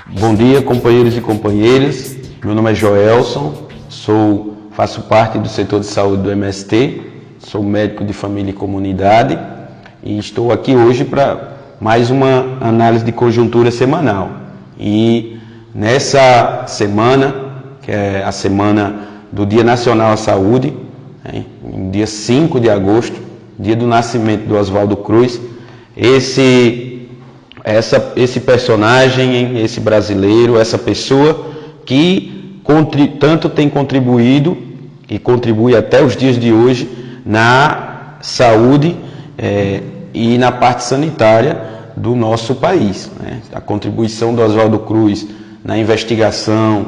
Bom dia, companheiros e companheiras. Meu nome é Joelson, faço parte do setor de saúde do MST, sou médico de família e comunidade e estou aqui hoje para mais uma análise de conjuntura semanal. E nessa semana, que é a semana do Dia Nacional à Saúde, no dia 5 de agosto, dia do nascimento do Oswaldo Cruz, esse personagem, esse brasileiro, essa pessoa que tanto tem contribuído e contribui até os dias de hoje na saúde e na parte sanitária do nosso país. A contribuição do Oswaldo Cruz na investigação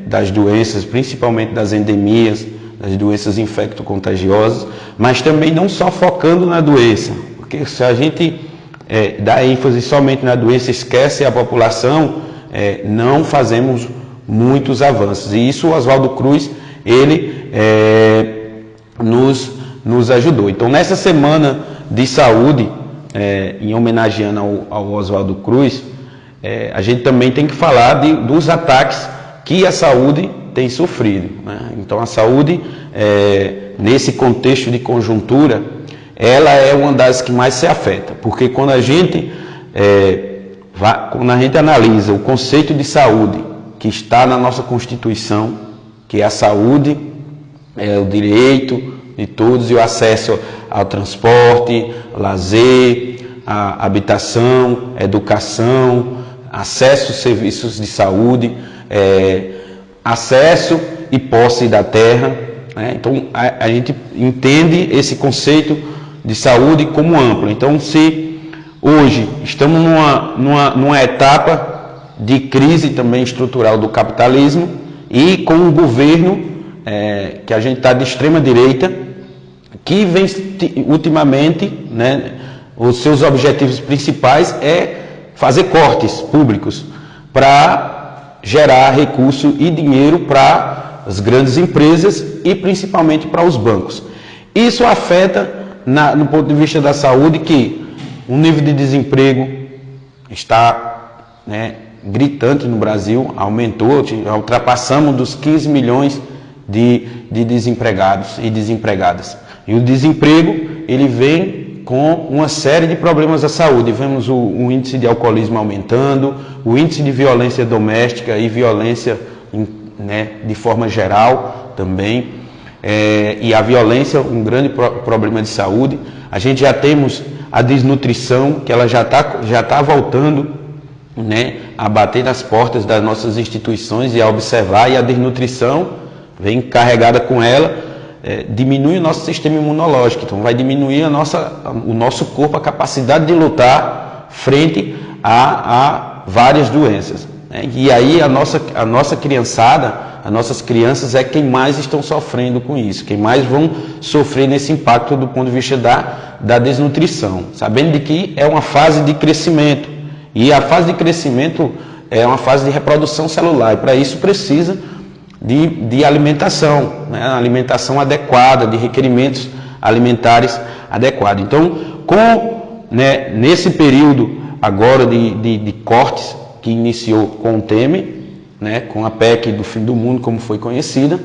das doenças, principalmente das endemias, das doenças infecto-contagiosas, mas também não só focando na doença, porque se a gente dá ênfase somente na doença, esquece a população, não fazemos muitos avanços. E isso o Oswaldo Cruz, ele nos ajudou. Então, nessa semana de saúde, em homenageando ao Oswaldo Cruz, a gente também tem que falar dos ataques que a saúde tem sofrido. Então, a saúde, nesse contexto de conjuntura, ela é uma das que mais se afeta, porque quando a gente analisa o conceito de saúde que está na nossa Constituição, que é a saúde, o direito de todos e o acesso ao transporte, lazer, à habitação, educação, acesso aos serviços de saúde, acesso e posse da terra. Então, a gente entende esse conceito de saúde como amplo. Então, se hoje estamos numa etapa de crise também estrutural do capitalismo e com um governo que a gente está de extrema direita, que vem ultimamente, os seus objetivos principais é fazer cortes públicos para gerar recurso e dinheiro para as grandes empresas e principalmente para os bancos. Isso afeta no ponto de vista da saúde, que o nível de desemprego está gritante no Brasil, aumentou, ultrapassamos dos 15 milhões de desempregados e desempregadas. E o desemprego, ele vem com uma série de problemas da saúde. Vemos o índice de alcoolismo aumentando, o índice de violência doméstica e violência de forma geral também. E a violência, um grande problema de saúde. A gente já temos a desnutrição, que ela já tá voltando a bater nas portas das nossas instituições e a observar, e a desnutrição vem carregada com ela, diminui o nosso sistema imunológico, então vai diminuir o nosso corpo, a capacidade de lutar frente a várias doenças. E aí a nossa criançada, as nossas crianças é quem mais estão sofrendo com isso, quem mais vão sofrer nesse impacto do ponto de vista da desnutrição, sabendo de que é uma fase de crescimento, e a fase de crescimento é uma fase de reprodução celular, e para isso precisa de alimentação, alimentação adequada, de requerimentos alimentares adequados. Então, nesse período agora de cortes, que iniciou com o Temer, com a PEC do fim do mundo, como foi conhecida,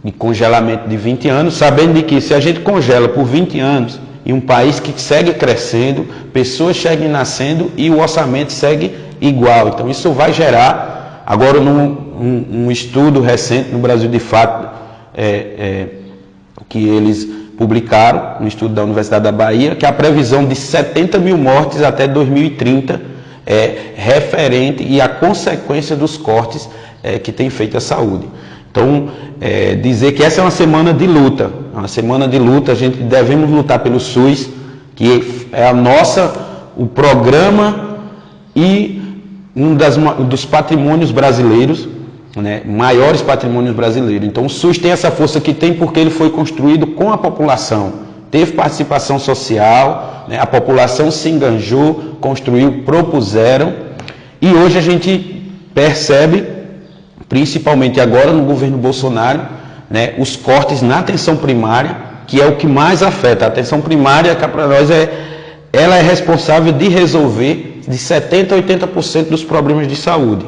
de congelamento de 20 anos, sabendo de que se a gente congela por 20 anos, em um país que segue crescendo, pessoas seguem nascendo e o orçamento segue igual. Então isso vai gerar, agora um estudo recente no Brasil de Fato, que eles publicaram, um estudo da Universidade da Bahia, que a previsão de 70 mil mortes até 2030 é referente e a consequência dos cortes que tem feito a saúde. Então, dizer que essa é uma semana de luta, a gente devemos lutar pelo SUS, que é o programa e um dos patrimônios brasileiros, maiores patrimônios brasileiros. Então, o SUS tem essa força que tem porque ele foi construído com a população, teve participação social, a população se enganjou, construiu, propuseram, e hoje a gente percebe, principalmente agora no governo Bolsonaro, os cortes na atenção primária, que é o que mais afeta. A atenção primária, que para nós ela é responsável de resolver de 70% a 80% dos problemas de saúde.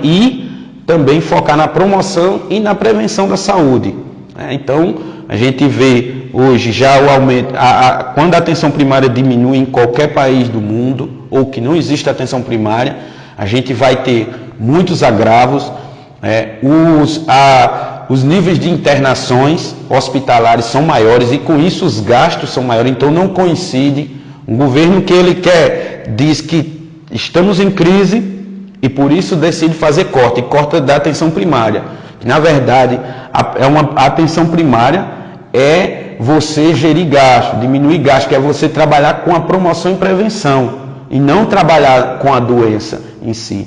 E também focar na promoção e na prevenção da saúde. Então, a gente vê hoje já o aumento, quando a atenção primária diminui em qualquer país do mundo, ou que não existe atenção primária, a gente vai ter muitos agravos, os níveis de internações hospitalares são maiores e com isso os gastos são maiores, então não coincide. Um governo que ele diz que estamos em crise e por isso decide fazer corte, e corta da atenção primária. Na verdade, a atenção primária é você gerir gasto, diminuir gasto, que é você trabalhar com a promoção e prevenção, e não trabalhar com a doença em si.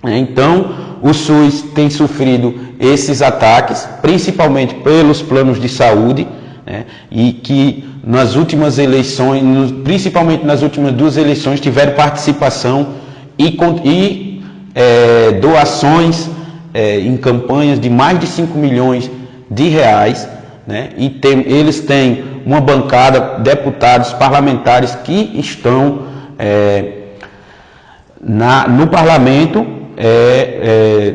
Então, o SUS tem sofrido esses ataques, principalmente pelos planos de saúde, e que nas últimas eleições, principalmente nas últimas 2 eleições, tiveram participação e doações em campanhas de mais de 5 milhões de reais, e eles têm uma bancada, deputados, parlamentares que estão no parlamento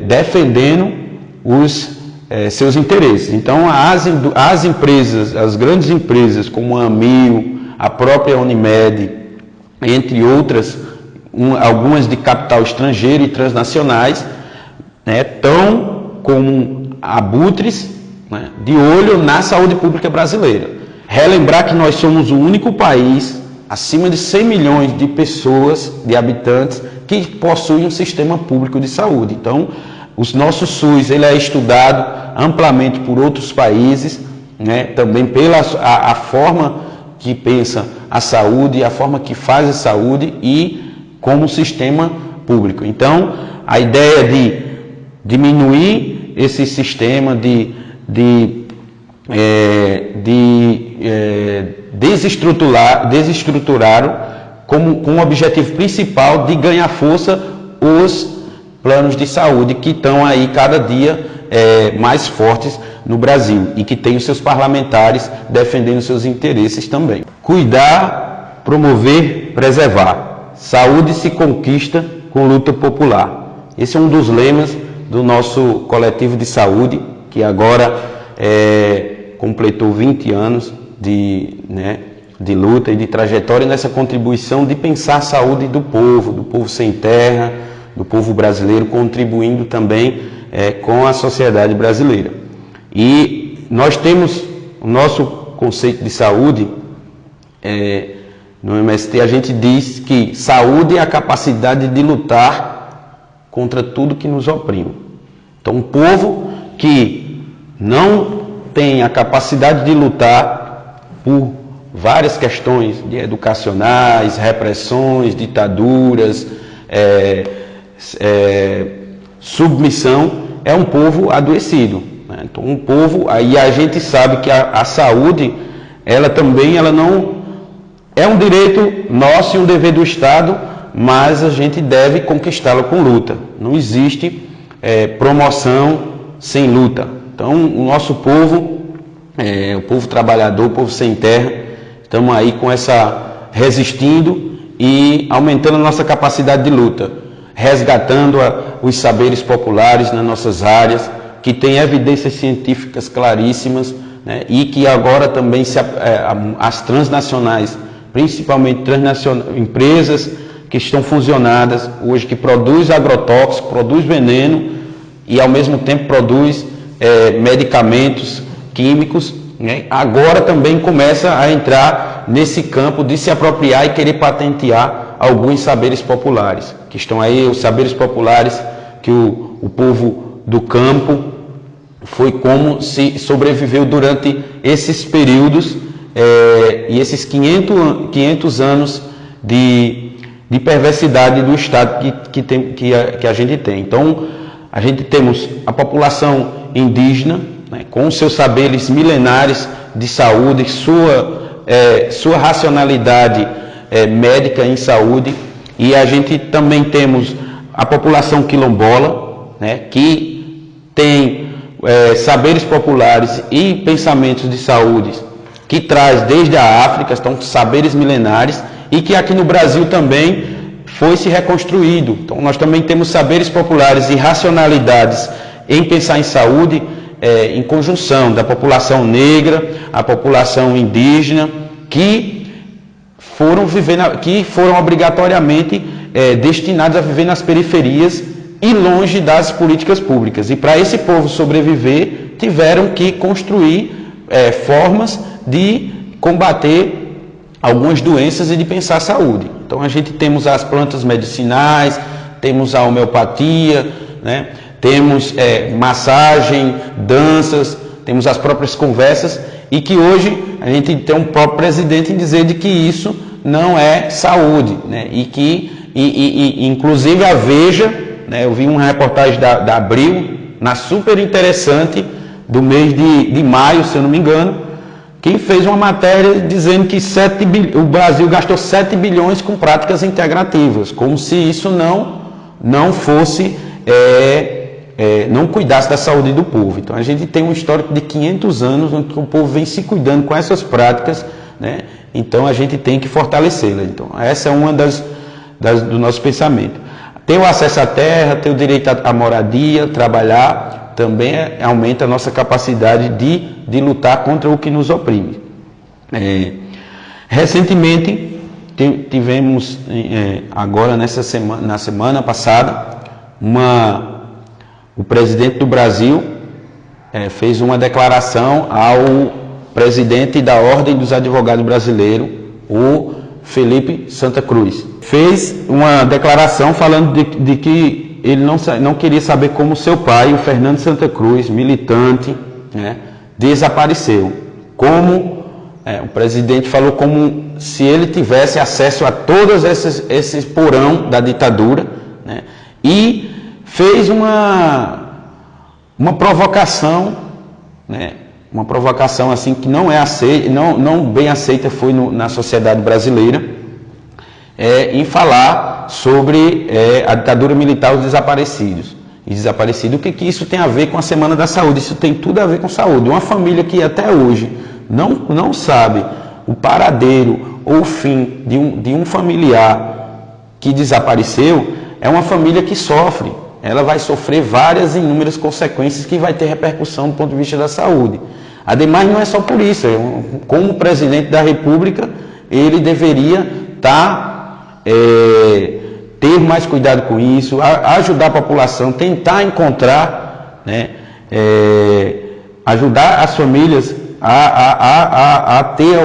defendendo os seus interesses. Então, as empresas, as grandes empresas como a Amil, a própria Unimed, entre outras, algumas de capital estrangeiro e transnacionais, estão como abutres, de olho na saúde pública brasileira. Relembrar que nós somos o único país, acima de 100 milhões de pessoas, de habitantes, que possui um sistema público de saúde. Então, o nosso SUS ele é estudado amplamente por outros países, também pela a forma que pensa a saúde, a forma que faz a saúde e como sistema público. Então, a ideia de diminuir esse sistema, desestruturar com o objetivo principal de ganhar força os planos de saúde que estão aí cada dia mais fortes no Brasil e que tem os seus parlamentares defendendo seus interesses também. Cuidar, promover, preservar. Saúde se conquista com luta popular. Esse é um dos lemas do nosso coletivo de saúde, que agora completou 20 anos de luta e de trajetória nessa contribuição de pensar a saúde do povo sem terra, do povo brasileiro, contribuindo também com a sociedade brasileira. E nós temos o nosso conceito de saúde, no MST a gente diz que saúde é a capacidade de lutar contra tudo que nos oprime. Então, um povo que não tem a capacidade de lutar por várias questões educacionais, repressões, ditaduras, submissão, é um povo adoecido. Então, um povo, aí a gente sabe que a saúde, ela não é um direito nosso e um dever do Estado, mas a gente deve conquistá-la com luta. Não existe promoção sem luta. Então, o nosso povo, o povo trabalhador, o povo sem terra, estamos aí resistindo e aumentando a nossa capacidade de luta, resgatando os saberes populares nas nossas áreas, que tem evidências científicas claríssimas, e que agora também as transnacionais, principalmente empresas que estão fusionadas hoje, que produz agrotóxico, produz veneno e ao mesmo tempo produz medicamentos químicos, agora também começa a entrar nesse campo de se apropriar e querer patentear alguns saberes populares, que estão aí, os saberes populares que o povo do campo foi como se sobreviveu durante esses períodos e esses 500 anos de perversidade do Estado que a gente tem. Então, a gente temos a população indígena, com seus saberes milenares de saúde, sua racionalidade médica em saúde, e a gente também temos a população quilombola, que tem saberes populares e pensamentos de saúde que traz desde a África, estão saberes milenares, e que aqui no Brasil também foi se reconstruído. Então, nós também temos saberes populares e racionalidades em pensar em saúde em conjunção da população negra, a população indígena, que foram obrigatoriamente destinados a viver nas periferias e longe das políticas públicas. E para esse povo sobreviver, tiveram que construir formas de combater algumas doenças e de pensar a saúde. Então a gente temos as plantas medicinais, temos a homeopatia, né? Temos massagem, danças, temos as próprias conversas, e que hoje a gente tem um próprio presidente em dizer de que isso não é saúde, né? E que, inclusive a Veja, né? Eu vi uma reportagem da Abril, super interessante, do mês de maio, se eu não me engano, que fez uma matéria dizendo que o Brasil gastou 7 bilhões com práticas integrativas, como se isso não fosse, não cuidasse da saúde do povo. Então a gente tem um histórico de 500 anos onde o povo vem se cuidando com essas práticas, né? Então a gente tem que fortalecê-las. Então essa é uma dos nossos pensamentos. Ter o acesso à terra, ter o direito à moradia, trabalhar, também aumenta a nossa capacidade de lutar contra o que nos oprime. Recentemente, tivemos, agora na semana passada, o presidente do Brasil fez uma declaração ao presidente da Ordem dos Advogados Brasileiros, o Felipe Santa Cruz. Fez uma declaração falando de que ele não queria saber como seu pai, o Fernando Santa Cruz, militante, né, desapareceu. O presidente falou como se ele tivesse acesso a todos esses porão da ditadura, né, e fez uma provocação, né, uma provocação assim que não é aceita, não bem aceita foi na sociedade brasileira, em falar sobre a ditadura militar, os desaparecidos. O que isso tem a ver com a Semana da Saúde? Isso tem tudo a ver com saúde. Uma família que até hoje não sabe o paradeiro ou o fim de um familiar que desapareceu, é uma família que sofre. Ela vai sofrer várias e inúmeras consequências que vai ter repercussão do ponto de vista da saúde. Ademais, não é só por isso. Como presidente da República, ele deveria ter mais cuidado com isso, ajudar a população, tentar encontrar, né, ajudar as famílias a ter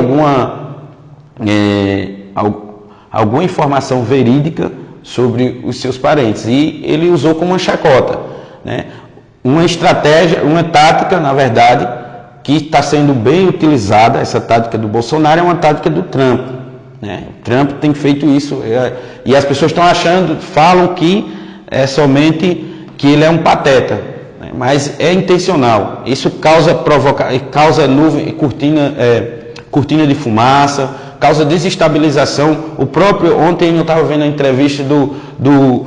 alguma informação verídica sobre os seus parentes. E ele usou como uma chacota, né, uma estratégia, uma tática, na verdade, que está sendo bem utilizada. Essa tática do Bolsonaro é uma tática do Trump, né? O Trump tem feito isso, e as pessoas falam que é somente que ele é um pateta, né? Mas é intencional. Isso causa nuvem, cortina de fumaça, causa desestabilização. Ontem eu estava vendo a entrevista do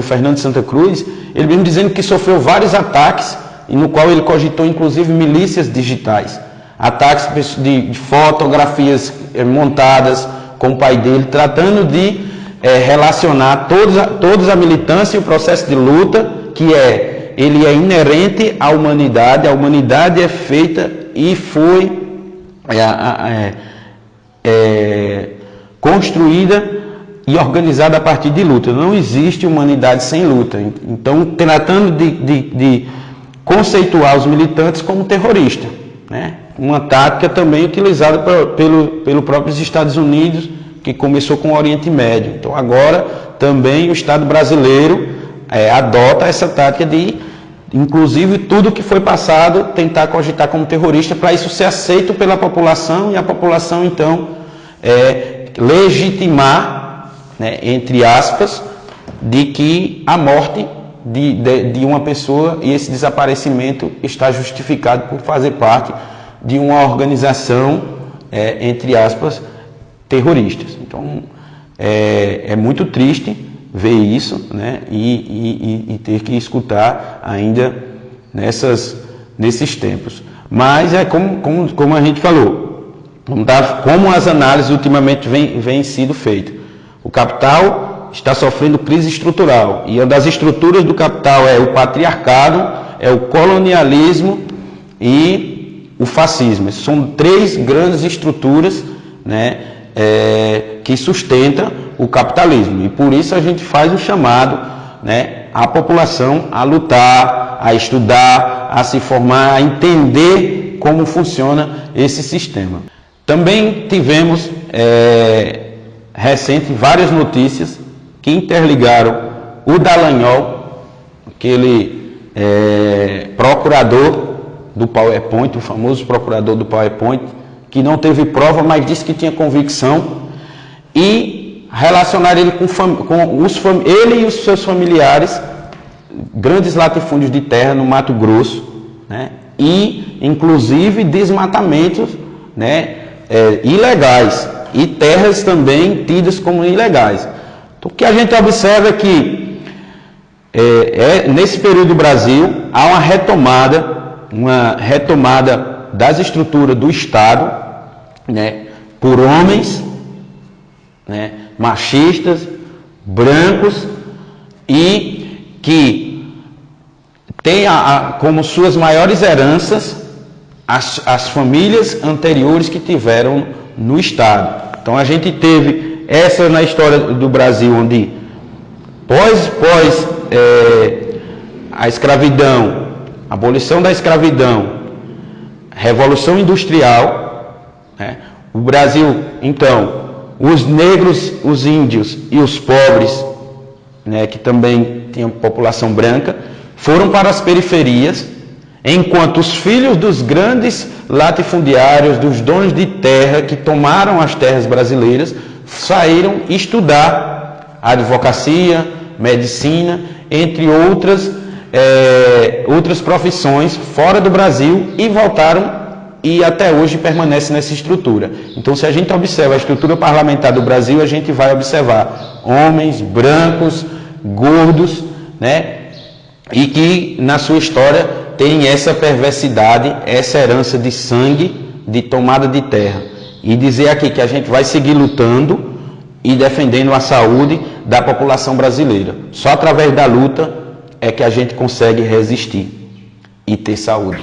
Fernando Santa Cruz, ele mesmo dizendo que sofreu vários ataques, e no qual ele cogitou inclusive milícias digitais, ataques de fotografias montadas com o pai dele, tratando de relacionar todos a militância e o processo de luta, que ele é inerente à humanidade. A humanidade é feita e foi construída e organizada a partir de luta. Não existe humanidade sem luta. Então, tratando de conceituar os militantes como terroristas, né? Uma tática também utilizada pelo próprios Estados Unidos, que começou com o Oriente Médio. Então agora também o Estado brasileiro adota essa tática de, inclusive, tudo que foi passado, tentar cogitar como terrorista, para isso ser aceito pela população, e a população então legitimar, né, entre aspas, de que a morte de uma pessoa e esse desaparecimento está justificado por fazer parte de uma organização, entre aspas, terroristas. Então, é muito triste ver isso, né, e ter que escutar ainda nesses tempos. Mas é como a gente falou, como as análises ultimamente vêm sido feitas. O capital está sofrendo crise estrutural. E uma das estruturas do capital é o patriarcado, é o colonialismo e o fascismo. São três grandes estruturas, né, que sustentam o capitalismo. E por isso a gente faz o chamado, né, à população a lutar, a estudar, a se formar, a entender como funciona esse sistema. Também tivemos recente várias notícias que interligaram o Dallagnol, aquele procurador do PowerPoint, o famoso procurador do PowerPoint, que não teve prova, mas disse que tinha convicção, e relacionar ele ele e os seus familiares, grandes latifúndios de terra no Mato Grosso, né, e inclusive desmatamentos, né, ilegais, e terras também tidas como ilegais. Então, o que a gente observa é que nesse período do Brasil há uma retomada das estruturas do Estado, né, por homens, né, machistas, brancos, e que tem como suas maiores heranças as famílias anteriores que tiveram no Estado. Então a gente teve essa na história do Brasil, onde pós a escravidão, a abolição da escravidão, Revolução Industrial, né, o Brasil, então, os negros, os índios e os pobres, né, que também tinham população branca, foram para as periferias, enquanto os filhos dos grandes latifundiários, dos donos de terra que tomaram as terras brasileiras, saíram estudar advocacia, medicina, entre outras profissões fora do Brasil, e voltaram e até hoje permanece nessa estrutura. Então, se a gente observa a estrutura parlamentar do Brasil, a gente vai observar homens brancos, gordos, né, e que na sua história tem essa perversidade, essa herança de sangue, de tomada de terra. E dizer aqui que a gente vai seguir lutando e defendendo a saúde da população brasileira. Só através da luta é que a gente consegue resistir e ter saúde.